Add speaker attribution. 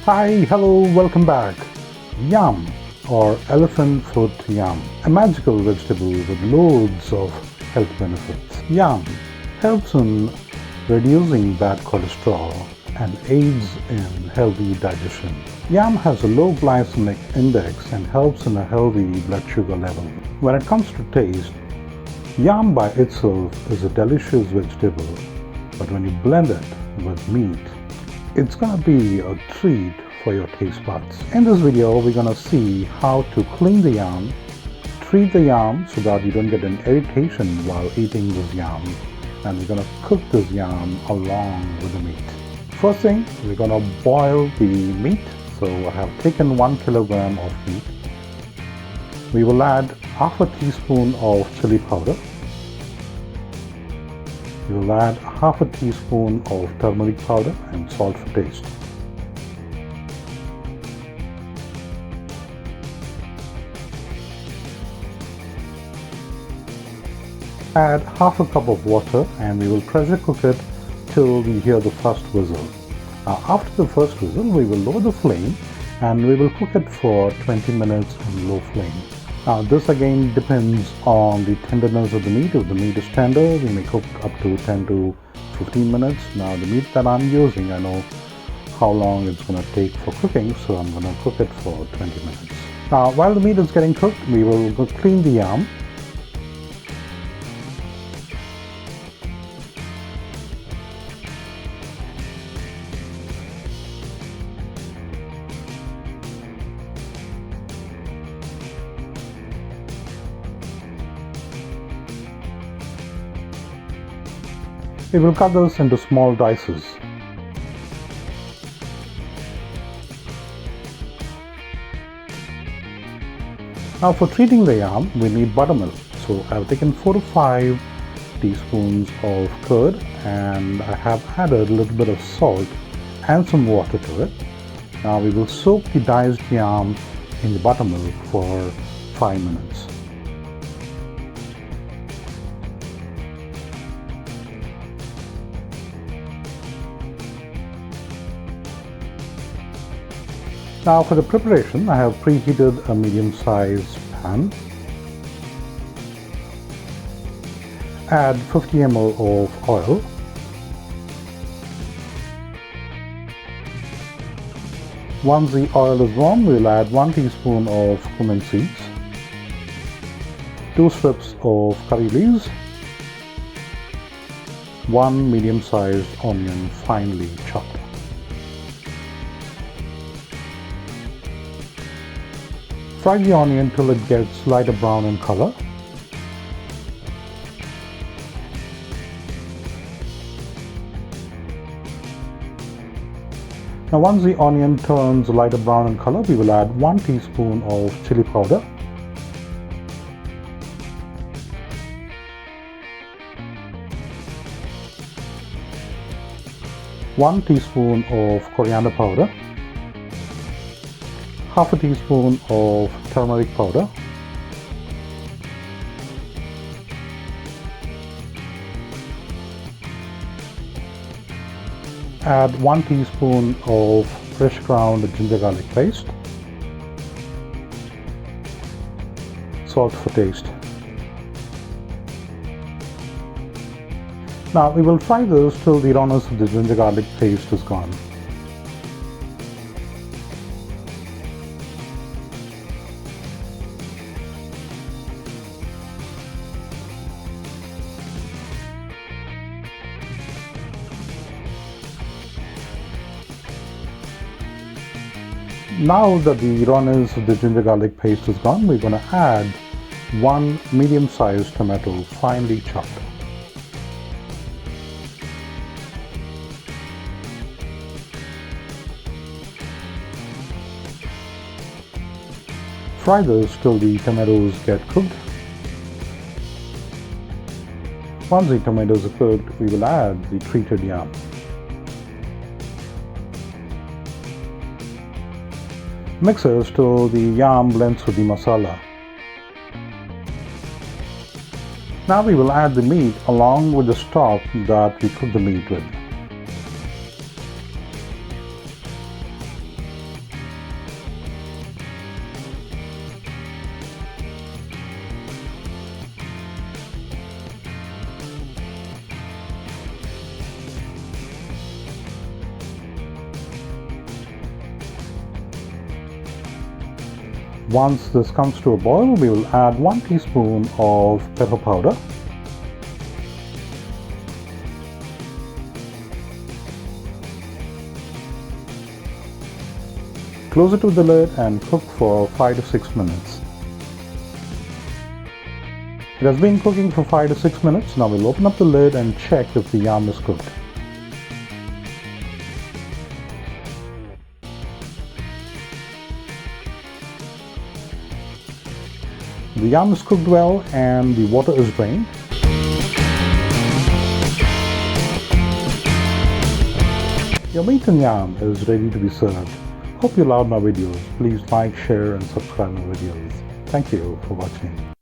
Speaker 1: Hi, hello, welcome back. Yam or elephant foot yam, a magical vegetable with loads of health benefits. Yam helps in reducing bad cholesterol and aids in healthy digestion. Yam has a low glycemic index and helps in a healthy blood sugar level. When it comes to taste, yam by itself is a delicious vegetable, but when you blend it with meat, it's gonna be a treat for your taste buds. In this video, we're gonna see how to clean the yam, treat the yam so that you don't get an irritation while eating this yam, and we're gonna cook this yam along with the meat. First thing, we're gonna boil the meat. So I have taken 1 kilogram of meat. We will add half a teaspoon of chili powder. We will add half a teaspoon of turmeric powder and salt for taste. Add half a cup of water and we will pressure cook it till we hear the first whistle. After the first whistle, we will lower the flame and we will cook it for 20 minutes on low flame. This again depends on the tenderness of the meat. If the meat is tender, we may cook up to 10 to 15 minutes. Now the meat that I'm using, I know how long it's going to take for cooking, so I'm going to cook it for 20 minutes. Now while the meat is getting cooked, we will go clean the yam. We will cut this into small dices. Now for treating the yam, we need buttermilk. So I've taken 4 to 5 teaspoons of curd and I have added a little bit of salt and some water to it. Now we will soak the diced yam in the buttermilk for 5 minutes. Now for the preparation, I have preheated a medium-sized pan. Add 50 ml of oil. Once the oil is warm, we'll add 1 teaspoon of cumin seeds, 2 strips of curry leaves, 1 medium-sized onion finely chopped. Fry the onion till it gets lighter brown in color. Now once the onion turns lighter brown in color, we will add 1 teaspoon of chili powder, one teaspoon of coriander powder, half a teaspoon of turmeric powder, add 1 teaspoon of fresh ground ginger garlic paste, salt for taste. Now we will fry this till the rawness of the ginger garlic paste is gone. Now that the rawness of the ginger garlic paste is gone, we're going to add 1 medium-sized tomato finely chopped. Fry this till the tomatoes get cooked. Once the tomatoes are cooked, we will add the treated yam. Mix this till the yam blends with the masala. Now we will add the meat along with the stock that we cooked the meat with. Once this comes to a boil, we will add 1 teaspoon of pepper powder. Close it with the lid and cook for 5 to 6 minutes. It has been cooking for 5 to 6 minutes. Now we'll open up the lid and check if the yam is cooked. The yam is cooked well and the water is drained. Your meat and yam is ready to be served. Hope you loved my videos. Please like, share and subscribe my videos. Thank you for watching.